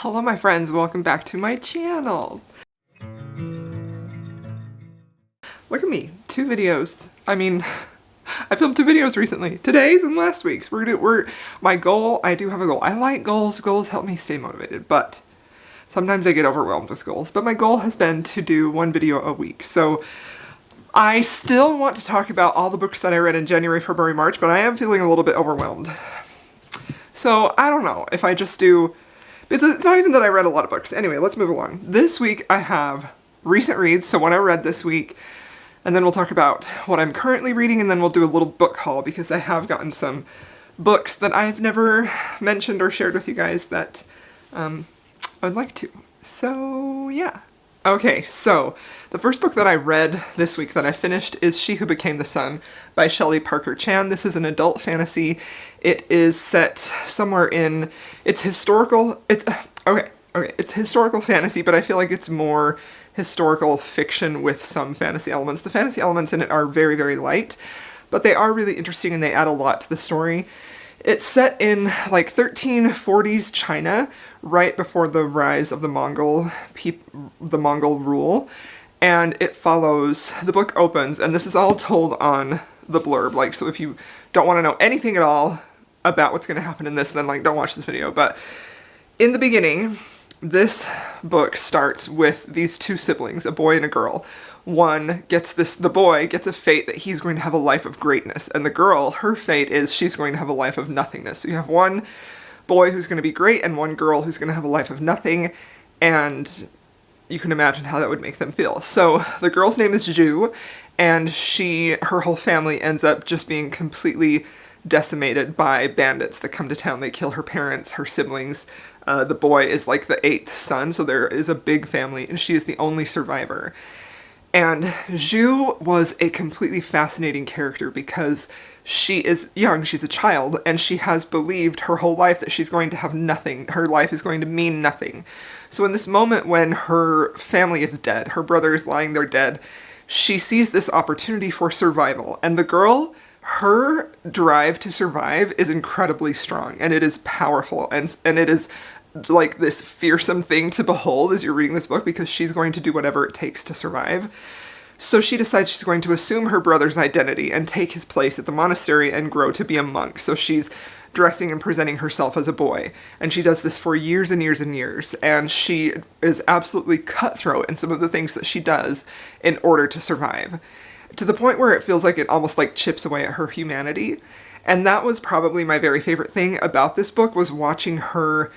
Hello my friends, welcome back to my channel. Look at me, 2 videos. I filmed 2 videos recently, today's and last week's. My goal, I do have a goal. I like goals, goals help me stay motivated, but sometimes I get overwhelmed with goals. But my goal has been to do 1 video a week. So I still want to talk about all the books that I read in January, February, March, but I am feeling a little bit overwhelmed. So I don't know if I just do, because it's not even that I read a lot of books. Anyway, let's move along. This week I have recent reads, so what I read this week, and then we'll talk about what I'm currently reading, and then we'll do a little book haul because I have gotten some books that I've never mentioned or shared with you guys that I would like to. So yeah. Okay, so the first book that I read this week that I finished is She Who Became the Sun by Shelley Parker Chan. This is an adult fantasy. It is set somewhere in, it's historical fantasy, but I feel like it's more historical fiction with some fantasy elements. The fantasy elements in it are very, very light, but they are really interesting and they add a lot to the story. It's set in like 1340s China, right before the rise of the Mongol rule, and it follows, the book opens, and this is all told on the blurb, like, so if you don't want to know anything at all about what's going to happen in this, then like don't watch this video. But in the beginning, this book starts with these 2 siblings, a boy and a girl. The boy gets a fate that he's going to have a life of greatness, and the girl, her fate is she's going to have a life of nothingness. So you have one boy who's going to be great and one girl who's going to have a life of nothing, and you can imagine how that would make them feel. So the girl's name is Zhu, and her whole family ends up just being completely decimated by bandits that come to town. They kill her parents, her siblings. The boy is like the 8th son, so there is a big family, and she is the only survivor. And Zhu was a completely fascinating character because she is young, she's a child, and she has believed her whole life that she's going to have nothing. Her life is going to mean nothing. So in this moment when her family is dead, her brother is lying there dead, she sees this opportunity for survival. And the girl, her drive to survive is incredibly strong, and it is powerful, and it is like this fearsome thing to behold as you're reading this book because she's going to do whatever it takes to survive. So she decides she's going to assume her brother's identity and take his place at the monastery and grow to be a monk. So she's dressing and presenting herself as a boy, and she does this for years and years and years, and she is absolutely cutthroat in some of the things that she does in order to survive, to the point where it feels like it almost like chips away at her humanity. And that was probably my very favorite thing about this book, was watching her,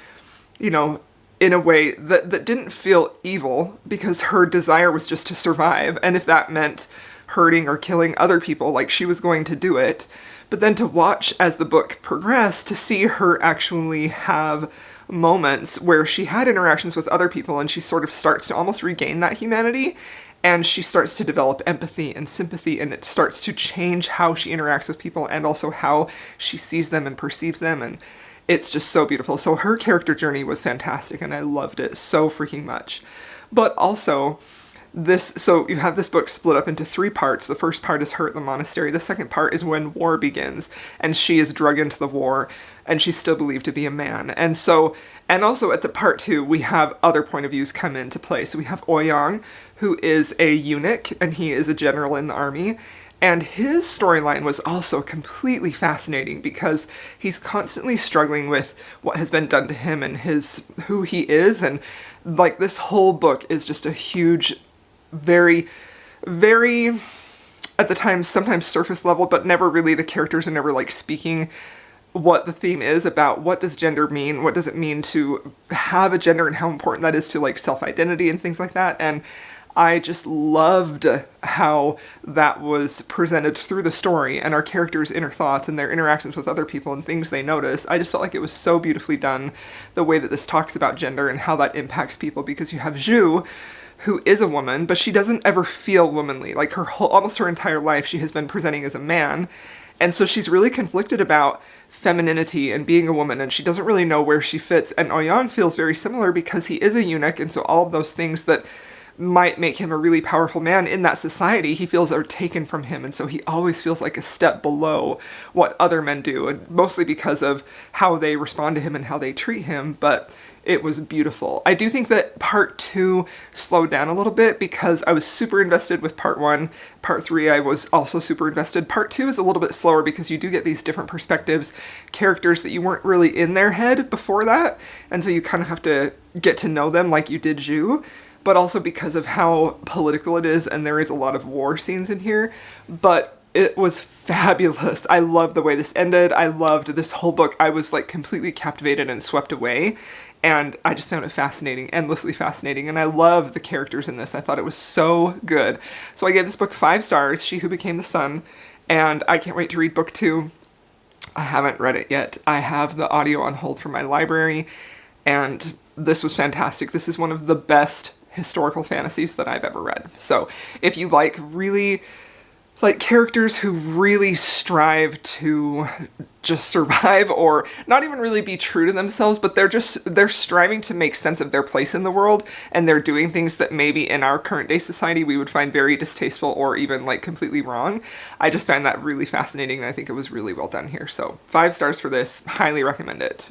you know, in a way that didn't feel evil, because her desire was just to survive, and if that meant hurting or killing other people, like, she was going to do it. But then to watch as the book progressed, to see her actually have moments where she had interactions with other people and she sort of starts to almost regain that humanity, and she starts to develop empathy and sympathy, and it starts to change how she interacts with people and also how she sees them and perceives them, and it's just so beautiful. So her character journey was fantastic, and I loved it so freaking much. But also, so you have this book split up into 3 parts. The first part is her at the monastery. The second part is when war begins, and she is drug into the war, and she's still believed to be a man. And also at the part 2, we have other point of views come into play. So we have Ouyang, who is a eunuch, and he is a general in the army. And his storyline was also completely fascinating because he's constantly struggling with what has been done to him and who he is. And like, this whole book is just a huge, very, very, at the time, sometimes surface level, but never really, the characters are never like speaking what the theme is about. What does gender mean? What does it mean to have a gender, and how important that is to like self-identity and things like that. And I just loved how that was presented through the story, and our characters' inner thoughts and their interactions with other people and things they notice. I just felt like it was so beautifully done, the way that this talks about gender and how that impacts people, because you have Zhu, who is a woman, but she doesn't ever feel womanly. Like, almost her entire life she has been presenting as a man, and so she's really conflicted about femininity and being a woman, and she doesn't really know where she fits. And Ouyang feels very similar because he is a eunuch, and so all of those things that might make him a really powerful man in that society, he feels are taken from him, and so he always feels like a step below what other men do, and mostly because of how they respond to him and how they treat him, but it was beautiful. I do think that part 2 slowed down a little bit because I was super invested with part 1. Part 3 I was also super invested. Part 2 is a little bit slower because you do get these different perspectives, characters that you weren't really in their head before that, and so you kind of have to get to know them like you did Zhu, but also because of how political it is, and there is a lot of war scenes in here, but it was fabulous. I loved the way this ended. I loved this whole book. I was like completely captivated and swept away. And I just found it fascinating, endlessly fascinating, and I love the characters in this. I thought it was so good. So I gave this book 5 stars, She Who Became the Sun, and I can't wait to read book 2. I haven't read it yet. I have the audio on hold from my library, and this was fantastic. This is one of the best historical fantasies that I've ever read. So if you like really characters who really strive to just survive, or not even really be true to themselves, but they're striving to make sense of their place in the world, and they're doing things that maybe in our current day society we would find very distasteful or even like completely wrong. I just found that really fascinating, and I think it was really well done here. So 5 stars for this, highly recommend it.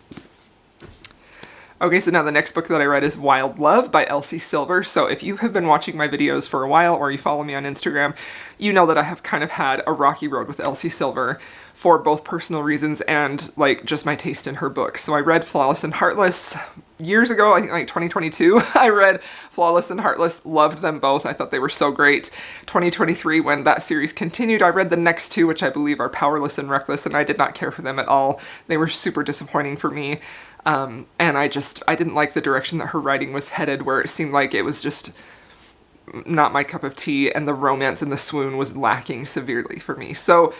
Okay, so now the next book that I read is Wild Love by Elsie Silver. So if you have been watching my videos for a while, or you follow me on Instagram, you know that I have kind of had a rocky road with Elsie Silver for both personal reasons and like just my taste in her books. So I read Flawless and Heartless years ago, I think like 2022. I read Flawless and Heartless, loved them both. I thought they were so great. 2023, when that series continued, I read the next 2, which I believe are Powerless and Reckless, and I did not care for them at all. They were super disappointing for me. And I didn't like the direction that her writing was headed, where it seemed like it was just not my cup of tea, and the romance and the swoon was lacking severely for me. So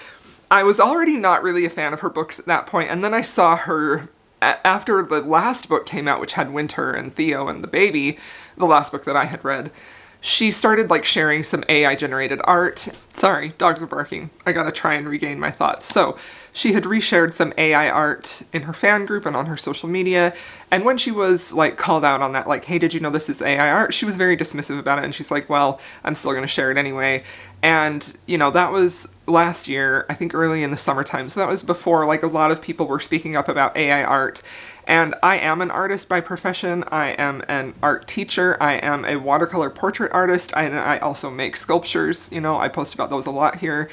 I was already not really a fan of her books at that point, and then I saw her, after the last book came out, which had Winter and Theo and the baby, the last book that I had read, she started like sharing some AI generated art. Sorry, dogs are barking. I gotta try and regain my thoughts. So she had reshared some AI art in her fan group and on her social media, and when she was like called out on that, like, hey, did you know this is AI art? She was very dismissive about it, and she's like, well, I'm still gonna share it anyway. And, you know, that was last year, I think early in the summertime, so that was before like a lot of people were speaking up about AI art. And I am an artist by profession. I am an art teacher. I am a watercolor portrait artist. I also make sculptures. You know, I post about those a lot here.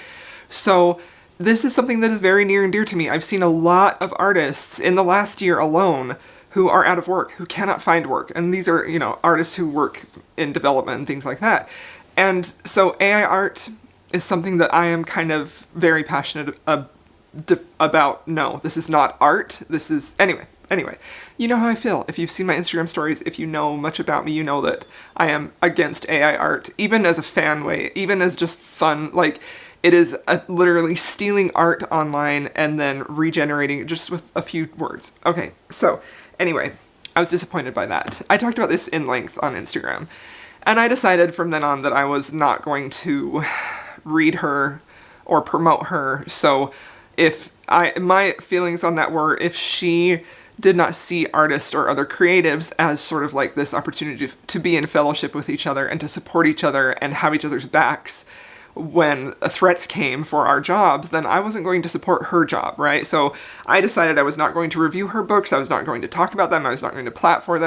So this is something that is very near and dear to me. I've seen a lot of artists in the last year alone who are out of work, who cannot find work. And these are, you know, artists who work in development and things like that. And so AI art is something that I am kind of very passionate about. No, this is not art. This is, Anyway, you know how I feel. If you've seen my Instagram stories, if you know much about me, you know that I am against AI art, even as a fan way, even as just fun. Like, it is literally stealing art online and then regenerating it just with a few words. Okay, so anyway, I was disappointed by that. I talked about this in length on Instagram, and I decided from then on that I was not going to read her or promote her. So my feelings on that were, if she did not see artists or other creatives as sort of like this opportunity to be in fellowship with each other and to support each other and have each other's backs when threats came for our jobs, then I wasn't going to support her job, right? So I decided I was not going to review her books. I was not going to talk about them. I was not going to platform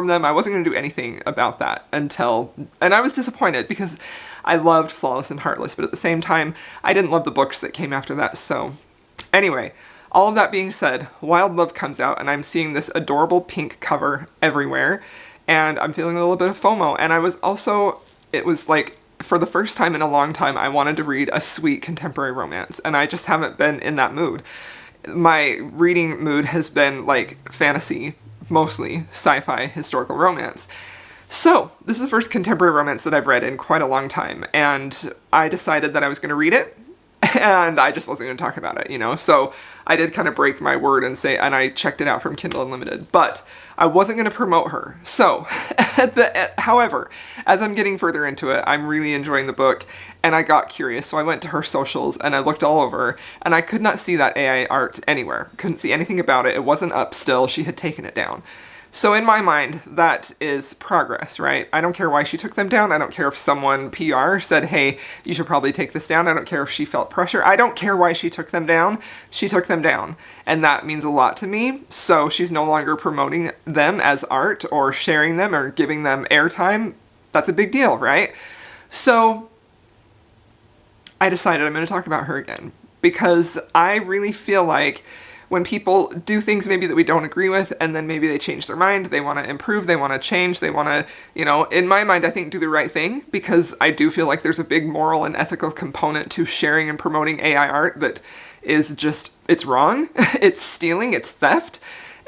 them. I wasn't going to do anything about that and I was disappointed because I loved Flawless and Heartless, but at the same time, I didn't love the books that came after that. So anyway, all of that being said, Wild Love comes out, and I'm seeing this adorable pink cover everywhere, and I'm feeling a little bit of FOMO, and it was like, for the first time in a long time, I wanted to read a sweet contemporary romance, and I just haven't been in that mood. My reading mood has been like fantasy, mostly sci-fi, historical romance. So, this is the first contemporary romance that I've read in quite a long time, and I decided that I was going to read it, and I just wasn't going to talk about it, you know? So I did kind of break my word and I checked it out from Kindle Unlimited, but I wasn't going to promote her. So, however, as I'm getting further into it, I'm really enjoying the book, and I got curious, so I went to her socials, and I looked all over, and I could not see that AI art anywhere. Couldn't see anything about it. It wasn't up still. She had taken it down. So in my mind, that is progress, right? I don't care why she took them down. I don't care if someone PR said, hey, you should probably take this down. I don't care if she felt pressure. I don't care why she took them down. She took them down. And that means a lot to me. So she's no longer promoting them as art or sharing them or giving them airtime. That's a big deal, right? So I decided I'm going to talk about her again because I really feel like when people do things maybe that we don't agree with and then maybe they change their mind, they want to improve, they want to change, they want to, in my mind, I think do the right thing because I do feel like there's a big moral and ethical component to sharing and promoting AI art that is just, it's wrong, it's stealing, it's theft.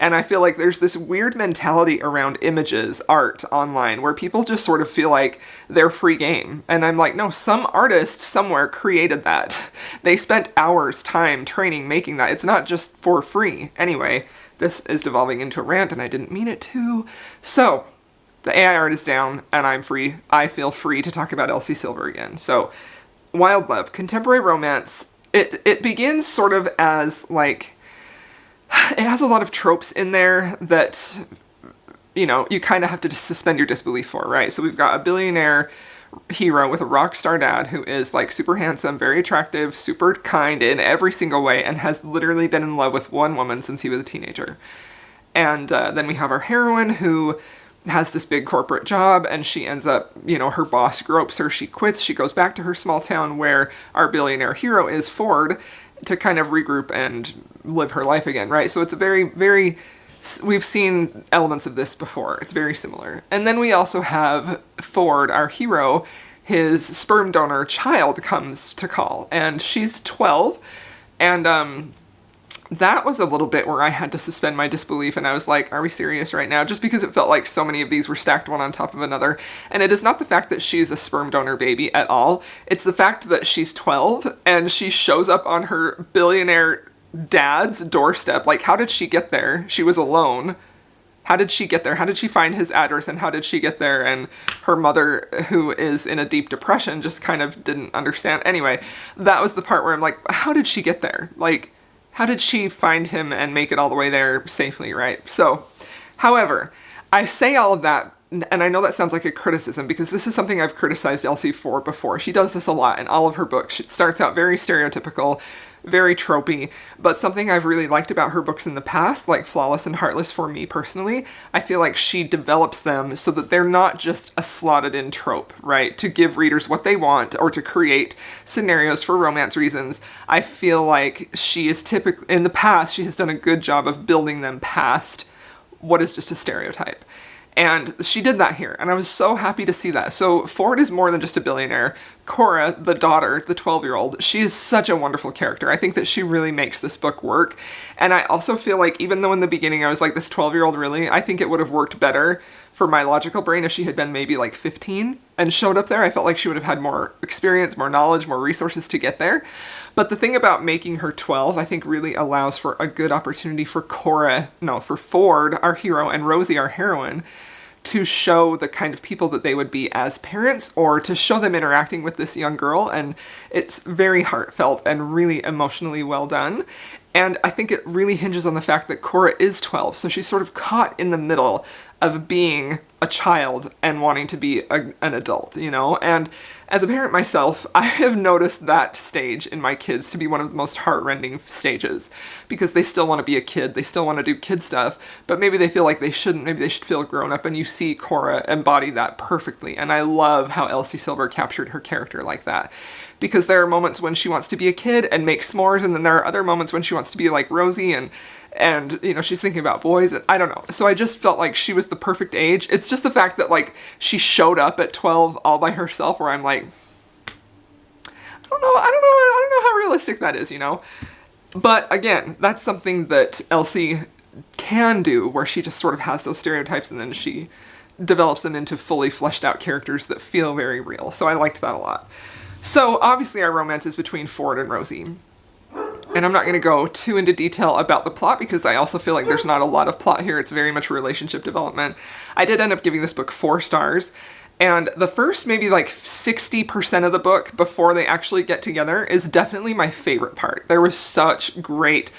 And I feel like there's this weird mentality around images, art online, where people just sort of feel like they're free game. And I'm like, no, some artist somewhere created that. They spent hours, time, training, making that. It's not just for free. Anyway, this is devolving into a rant and I didn't mean it to. So, the AI art is down and I'm free. I feel free to talk about Elsie Silver again. So, Wild Love, contemporary romance, it begins sort of as like, it has a lot of tropes in there that, you kind of have to just suspend your disbelief for, right? So we've got a billionaire hero with a rock star dad who is like super handsome, very attractive, super kind in every single way, and has literally been in love with one woman since he was a teenager. And then we have our heroine who has this big corporate job and she ends up, her boss gropes her, she quits, she goes back to her small town where our billionaire hero is, Ford, to kind of regroup and live her life again, right? So it's a very, very, we've seen elements of this before. It's very similar. And then we also have Ford, our hero, his sperm donor child comes to call, and she's 12, and that was a little bit where I had to suspend my disbelief, and I was like, are we serious right now? Just because it felt like so many of these were stacked one on top of another. And it is not the fact that she's a sperm donor baby at all. It's the fact that she's 12, and she shows up on her billionaire dad's doorstep. Like, how did she get there? She was alone. How did she get there? How did she find his address, and how did she get there? And her mother, who is in a deep depression, just kind of didn't understand. Anyway, that was the part where I'm like, how did she get there? Like, how did she find him and make it all the way there safely, right? So, however, I say all of that, and I know that sounds like a criticism because this is something I've criticized Elsie for before. She does this a lot in all of her books. She starts out very stereotypical, very tropey, but something I've really liked about her books in the past, like Flawless and Heartless for me personally, I feel like she develops them so that they're not just a slotted in trope, right? To give readers what they want or to create scenarios for romance reasons. I feel like she is typically, in the past, she has done a good job of building them past what is just a stereotype. And she did that here, and I was so happy to see that. So Ford is more than just a billionaire. Cora, the daughter, the 12-year-old, she is such a wonderful character. I think that she really makes this book work. And I also feel like, even though in the beginning I was like, this 12-year-old really, I think it would have worked better for my logical brain if she had been maybe like 15 and showed up there. I felt like she would have had more experience, more knowledge, more resources to get there. But the thing about making her 12, I think really allows for a good opportunity for for Ford, our hero, and Rosie, our heroine, to show the kind of people that they would be as parents, or to show them interacting with this young girl, and it's very heartfelt and really emotionally well done. And I think it really hinges on the fact that Cora is 12, so she's sort of caught in the middle of being a child and wanting to be an adult, And as a parent myself, I have noticed that stage in my kids to be one of the most heartrending stages, because they still want to be a kid, they still want to do kid stuff, but maybe they feel like they shouldn't, maybe they should feel grown up, and you see Cora embody that perfectly, and I love how Elsie Silver captured her character like that. Because there are moments when she wants to be a kid and make s'mores, and then there are other moments when she wants to be like Rosie and she's thinking about boys, and I don't know. So I just felt like she was the perfect age. It's just the fact that like she showed up at 12 all by herself, where I'm like, I don't know how realistic that is, But again, that's something that Elsie can do, where she just sort of has those stereotypes and then she develops them into fully fleshed out characters that feel very real. So I liked that a lot. So obviously our romance is between Ford and Rosie. And I'm not going to go too into detail about the plot because I also feel like there's not a lot of plot here. It's very much relationship development. I did end up giving this book 4 stars. And the first maybe like 60% of the book before they actually get together is definitely my favorite part. There was such great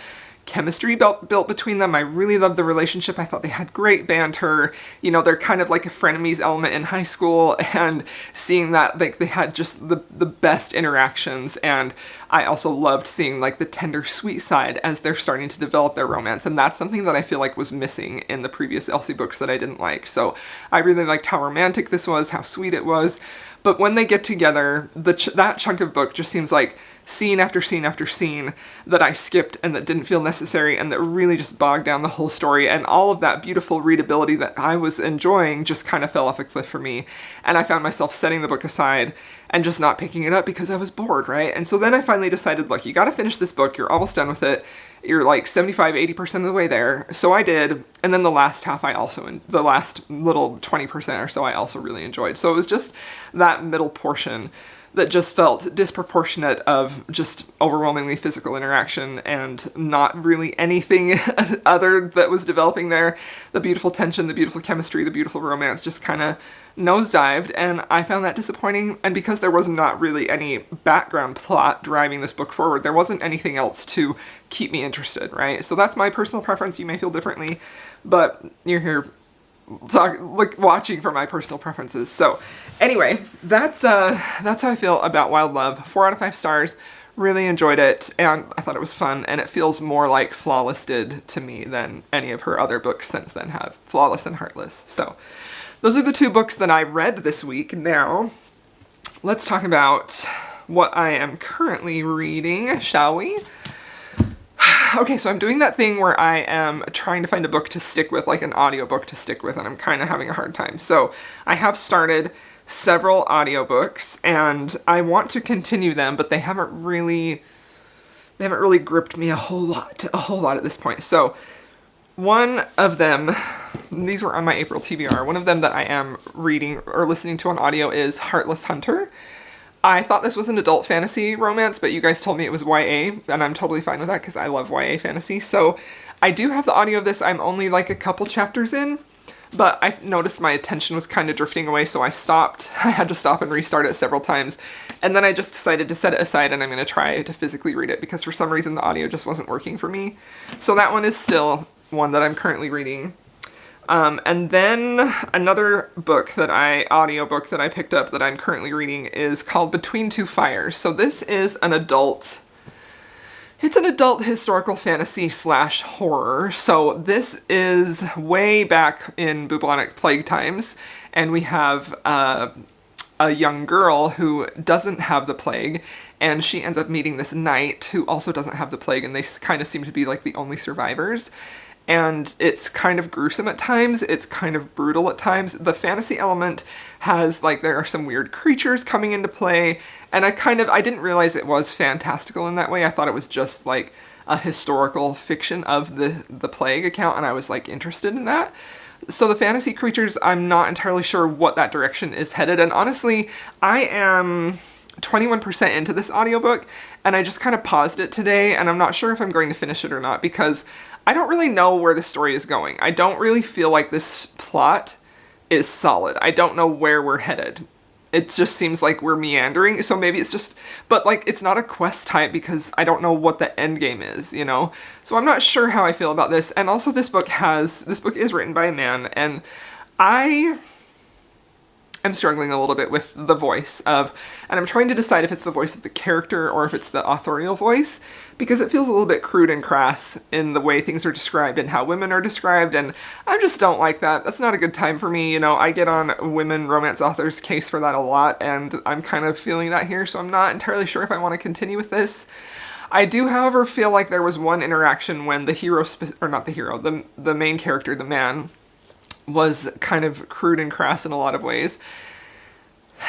chemistry built between them. I really loved the relationship. I thought they had great banter. You know, they're kind of like a frenemies element in high school, and seeing that like they had just the best interactions. And I also loved seeing like the tender, sweet side as they're starting to develop their romance. And that's something that I feel like was missing in the previous Elsie books that I didn't like. So I really liked how romantic this was, how sweet it was. But when they get together, that chunk of book just seems like scene after scene after scene that I skipped and that didn't feel necessary and that really just bogged down the whole story, and all of that beautiful readability that I was enjoying just kind of fell off a cliff for me, and I found myself setting the book aside and just not picking it up because I was bored, right? And so then I finally decided, look, you gotta finish this book, you're almost done with it, you're like 75-80% of the way there. So I did, and then the last half the last little 20% or so I also really enjoyed. So it was just that middle portion that just felt disproportionate of just overwhelmingly physical interaction and not really anything other that was developing there. The beautiful tension, the beautiful chemistry, the beautiful romance just kind of nosedived, and I found that disappointing. And because there was not really any background plot driving this book forward, there wasn't anything else to keep me interested, right? So that's my personal preference. You may feel differently, but you're here watching for my personal preferences. So anyway, that's how I feel about Wild Love. 4 out of 5 stars. Really enjoyed it, and I thought it was fun, and it feels more like Flawless did to me than any of her other books since then have. Flawless and Heartless. So those are the 2 books that I read this week. Now, let's talk about what I am currently reading, shall we? Okay, so I'm doing that thing where I am trying to find a book to stick with, like an audiobook to stick with, and I'm kind of having a hard time. So I have started several audiobooks, and I want to continue them, but they haven't really gripped me a whole lot at this point. So one of them, these were on my April TBR, one of them that I am reading or listening to on audio is Heartless Hunter. I thought this was an adult fantasy romance, but you guys told me it was YA, and I'm totally fine with that because I love YA fantasy. So I do have the audio of this. I'm only like a couple chapters in, but I noticed my attention was kind of drifting away, so I stopped. I had to stop and restart it several times, and then I just decided to set it aside, and I'm going to try to physically read it because for some reason the audio just wasn't working for me. So that one is still one that I'm currently reading. And then another audiobook that I picked up that I'm currently reading is called Between Two Fires. So this is an adult historical fantasy / horror. So this is way back in bubonic plague times, and we have a young girl who doesn't have the plague, and she ends up meeting this knight who also doesn't have the plague, and they kind of seem to be like the only survivors. And it's kind of gruesome at times, it's kind of brutal at times. The fantasy element has, like, there are some weird creatures coming into play, and I didn't realize it was fantastical in that way. I thought it was just, like, a historical fiction of the plague account, and I was, like, interested in that. So the fantasy creatures, I'm not entirely sure what that direction is headed, and honestly, I am 21% into this audiobook, and I just kind of paused it today, and I'm not sure if I'm going to finish it or not, because I don't really know where the story is going. I don't really feel like this plot is solid. I don't know where we're headed. It just seems like we're meandering, so maybe it's just, but like, it's not a quest type because I don't know what the end game is, you know? So I'm not sure how I feel about this, and also this book is written by a man, and I'm struggling a little bit with the voice and I'm trying to decide if it's the voice of the character or if it's the authorial voice, because it feels a little bit crude and crass in the way things are described and how women are described, and I just don't like that. That's not a good time for me, you know. I get on women romance authors' case for that a lot, and I'm kind of feeling that here, so I'm not entirely sure if I want to continue with this. I do, however, feel like there was one interaction when the main character, the man, was kind of crude and crass in a lot of ways.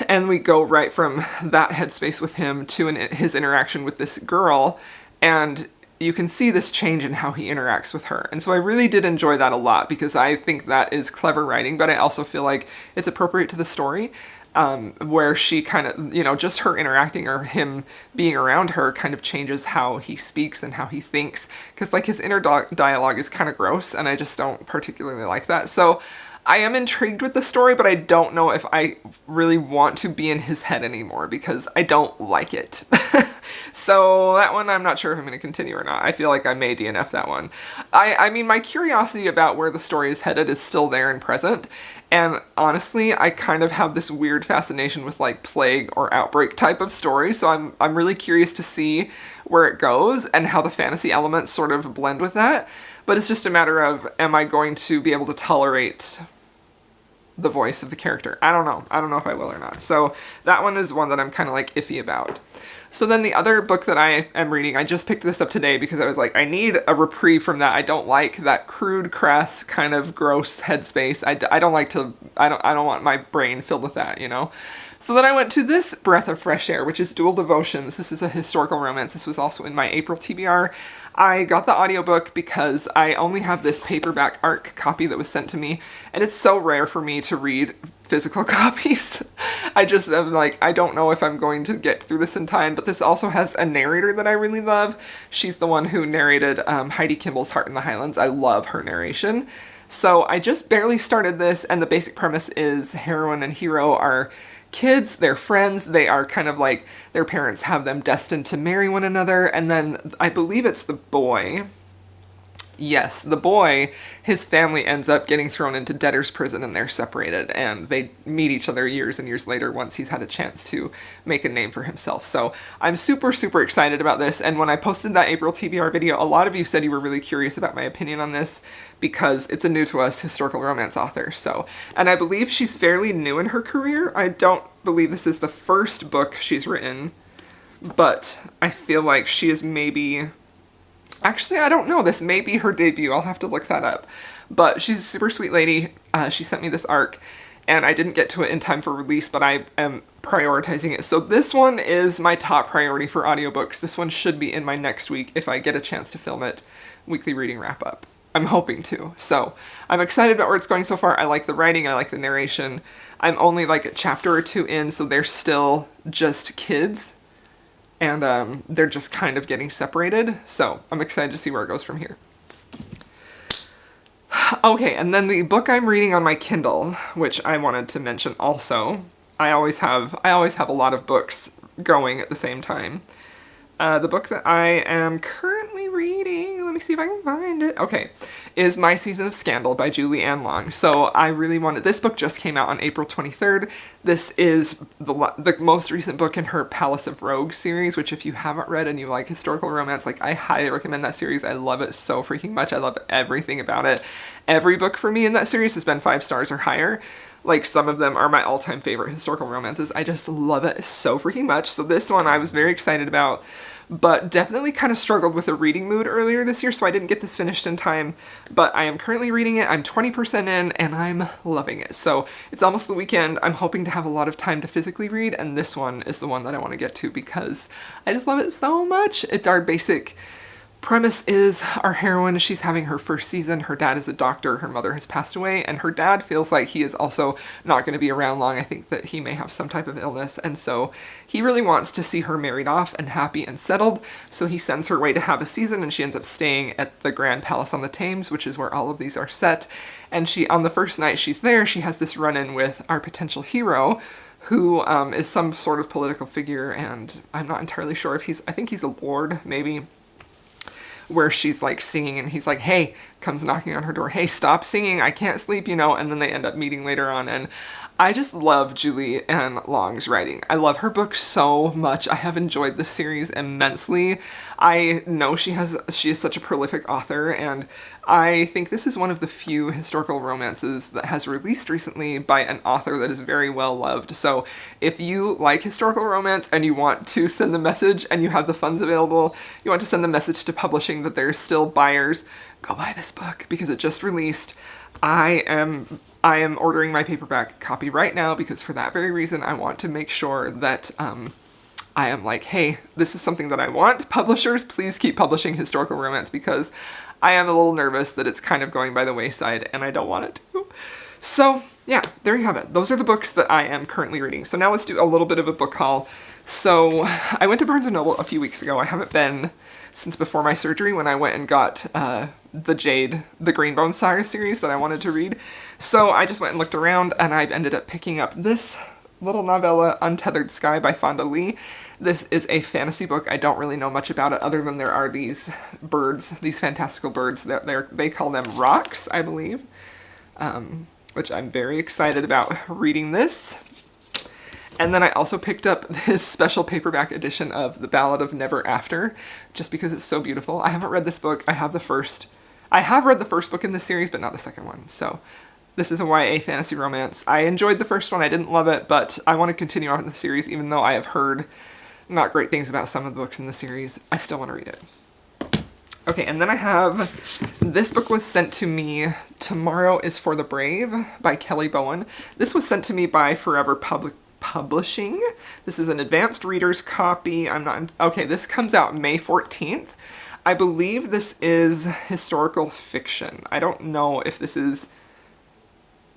And we go right from that headspace with him to his interaction with this girl, and you can see this change in how he interacts with her. And so I really did enjoy that a lot, because I think that is clever writing, but I also feel like it's appropriate to the story, where she kind of, you know, just her interacting or him being around her kind of changes how he speaks and how he thinks, because like his inner dialogue is kind of gross, and I just don't particularly like that. So I am intrigued with the story, but I don't know if I really want to be in his head anymore because I don't like it. So that one, I'm not sure if I'm going to continue or not. I feel like I may DNF that one. I mean, my curiosity about where the story is headed is still there and present. And honestly, I kind of have this weird fascination with like plague or outbreak type of stories. So I'm really curious to see where it goes and how the fantasy elements sort of blend with that. But it's just a matter of, am I going to be able to tolerate the voice of the character? I don't know. I don't know if I will or not. So that one is one that I'm kind of like iffy about. So then the other book that I am reading, I just picked this up today because I was like, I need a reprieve from that. I don't like that crude, crass, kind of gross headspace. I don't like to, I don't want my brain filled with that, you know? So then I went to this breath of fresh air, which is Dual Devotions. This is a historical romance. This was also in my April TBR. I got the audiobook because I only have this paperback ARC copy that was sent to me, and it's so rare for me to read physical copies. I just am like, I don't know if I'm going to get through this in time, but this also has a narrator that I really love. She's the one who narrated Heidi Kimball's Heart in the Highlands. I love her narration. So I just barely started this, and the basic premise is heroine and hero are kids, they're friends, they are kind of like, their parents have them destined to marry one another, and then I believe it's the boy. Yes, the boy, his family ends up getting thrown into debtor's prison and they're separated, and they meet each other years and years later once he's had a chance to make a name for himself. So I'm super, super excited about this, and when I posted that April TBR video, a lot of you said you were really curious about my opinion on this because it's a new to us historical romance author. So, and I believe she's fairly new in her career. I don't believe this is the first book she's written, but I feel like she is maybe... Actually, I don't know. This may be her debut. I'll have to look that up. But she's a super sweet lady. She sent me this ARC, and I didn't get to it in time for release, but I am prioritizing it. So this one is my top priority for audiobooks. This one should be in my next week if I get a chance to film it. Weekly reading wrap up. I'm hoping to. So I'm excited about where it's going so far. I like the writing. I like the narration. I'm only like a chapter or two in, so they're still just kids. And they're just kind of getting separated, so I'm excited to see where it goes from here. Okay, and then the book I'm reading on my Kindle, which I wanted to mention also. I always have a lot of books going at the same time. The book that I am currently reading, let me see if I can find it, okay, is My Season of Scandal by Julie Ann Long. So I really wanted, this book just came out on April 23rd. This is the most recent book in her Palace of Rogues series, which if you haven't read and you like historical romance, like I highly recommend that series. I love it so freaking much. I love everything about it. Every book for me in that series has been 5 stars or higher. Like, some of them are my all-time favorite historical romances. I just love it so freaking much. So this one I was very excited about, but definitely kind of struggled with a reading mood earlier this year, so I didn't get this finished in time. But I am currently reading it. I'm 20% in, and I'm loving it. So it's almost the weekend. I'm hoping to have a lot of time to physically read, and this one is the one that I want to get to because I just love it so much. It's our basic... premise is our heroine, she's having her first season, her dad is a doctor, her mother has passed away, and her dad feels like he is also not going to be around long. I think that he may have some type of illness, and so he really wants to see her married off and happy and settled, so he sends her away to have a season, and she ends up staying at the Grand Palace on the Thames, which is where all of these are set, and she, on the first night she's there, she has this run-in with our potential hero, who is some sort of political figure, and I'm not entirely sure if I think he's a lord, maybe, where she's like singing and he's like, hey, comes knocking on her door, hey, stop singing, I can't sleep, you know, and then they end up meeting later on, and I just love Julie Ann Long's writing. I love her books so much. I have enjoyed this series immensely. I know she is such a prolific author, and I think this is one of the few historical romances that has released recently by an author that is very well loved. So if you like historical romance and you want to send the message and you have the funds available, you want to send the message to publishing that there's still buyers, go buy this book because it just released. I am ordering my paperback copy right now because for that very reason I want to make sure that I am like, hey, this is something that I want. Publishers, please keep publishing historical romance because I am a little nervous that it's kind of going by the wayside and I don't want it to. So yeah, there you have it. Those are the books that I am currently reading. So now let's do a little bit of a book haul. So I went to Barnes & Noble a few weeks ago. I haven't been since before my surgery when I went and got the Greenbone Saga series that I wanted to read. So I just went and looked around, and I ended up picking up this little novella, Untethered Sky by Fonda Lee. This is a fantasy book. I don't really know much about it other than there are these birds, these fantastical birds, that they call them rocks, I believe, which I'm very excited about reading this. And then I also picked up this special paperback edition of The Ballad of Never After, just because it's so beautiful. I haven't read this book. I have read the first book in this series, but not the second one. So this is a YA fantasy romance. I enjoyed the first one. I didn't love it, but I want to continue on in the series, even though I have heard not great things about some of the books in the series. I still want to read it. Okay, and then I have, this book was sent to me, Tomorrow is for the Brave by Kelly Bowen. This was sent to me by Forever Publishing. This is an advanced reader's copy. Okay, this comes out May 14th. I believe this is historical fiction. I don't know if this is...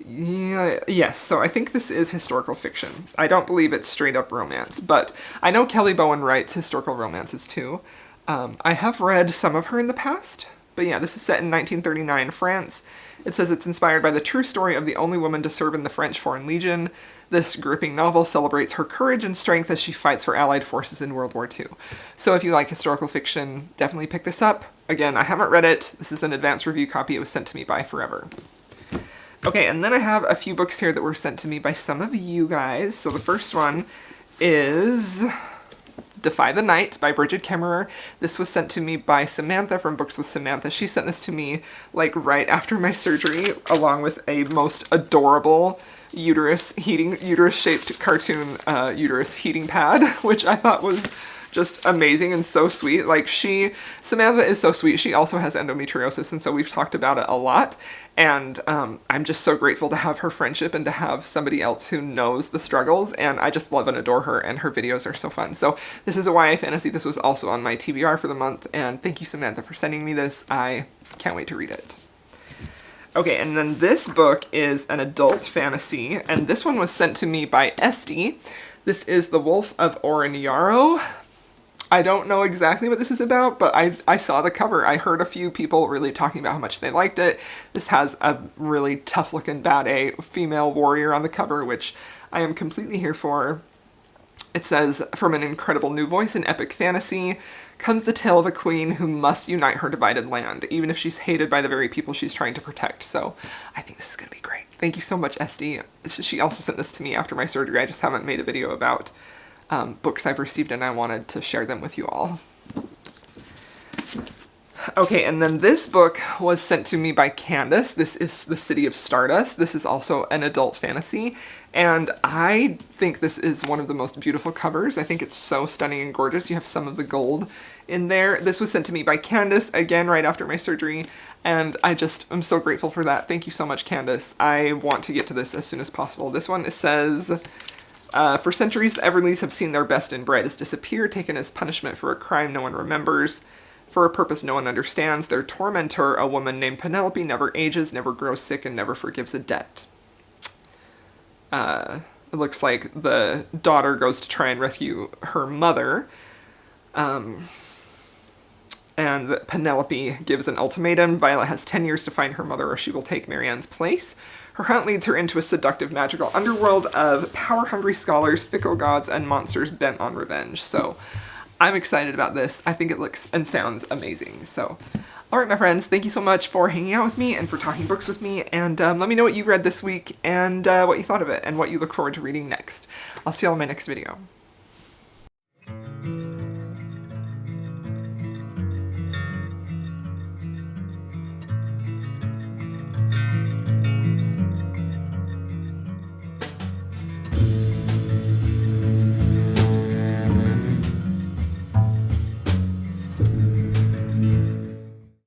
Yes, so I think this is historical fiction. I don't believe it's straight up romance, but I know Kelly Bowen writes historical romances too. I have read some of her in the past, but yeah, this is set in 1939 France. It says it's inspired by the true story of the only woman to serve in the French Foreign Legion. This gripping novel celebrates her courage and strength as she fights for Allied forces in World War II. So if you like historical fiction, definitely pick this up. Again, I haven't read it. This is an advanced review copy. It was sent to me by Forever. Okay, and then I have a few books here that were sent to me by some of you guys. So the first one is Defy the Night by Bridget Kemmerer. This was sent to me by Samantha from Books with Samantha. She sent this to me like right after my surgery, along with a most adorable uterus-shaped cartoon uterus heating pad, which I thought was just amazing and so sweet. Like Samantha is so sweet. She also has endometriosis, and so we've talked about it a lot. And I'm just so grateful to have her friendship and to have somebody else who knows the struggles, and I just love and adore her, and her videos are so fun. So this is a YA fantasy. This was also on my TBR for the month, and thank you, Samantha, for sending me this. I can't wait to read it. Okay, and then this book is an adult fantasy, and this one was sent to me by Esty. This is The Wolf of Oren-Yaro. I don't know exactly what this is about, but I saw the cover. I heard a few people really talking about how much they liked it. This has a really tough-looking bad female warrior on the cover, which I am completely here for. It says, from an incredible new voice in epic fantasy comes the tale of a queen who must unite her divided land, even if she's hated by the very people she's trying to protect. So I think this is going to be great. Thank you so much, Esty. She also sent this to me after my surgery. I just haven't made a video about books I've received, and I wanted to share them with you all. Okay, and then this book was sent to me by Candace. This is The City of Stardust. This is also an adult fantasy, and I think this is one of the most beautiful covers. I think it's so stunning and gorgeous. You have some of the gold in there. This was sent to me by Candace, again, right after my surgery, and I'm so grateful for that. Thank you so much, Candace. I want to get to this as soon as possible. This one, it says... for centuries, the Everleys have seen their best inbred disappear, taken as punishment for a crime no one remembers. For a purpose no one understands, their tormentor, a woman named Penelope, never ages, never grows sick, and never forgives a debt. It looks like the daughter goes to try and rescue her mother, and Penelope gives an ultimatum. Violet has 10 years to find her mother or she will take Marianne's place. Her hunt leads her into a seductive magical underworld of power-hungry scholars, fickle gods, and monsters bent on revenge. So I'm excited about this. I think it looks and sounds amazing. So, alright my friends, thank you so much for hanging out with me and for talking books with me, and let me know what you read this week and what you thought of it and what you look forward to reading next. I'll see you all in my next video.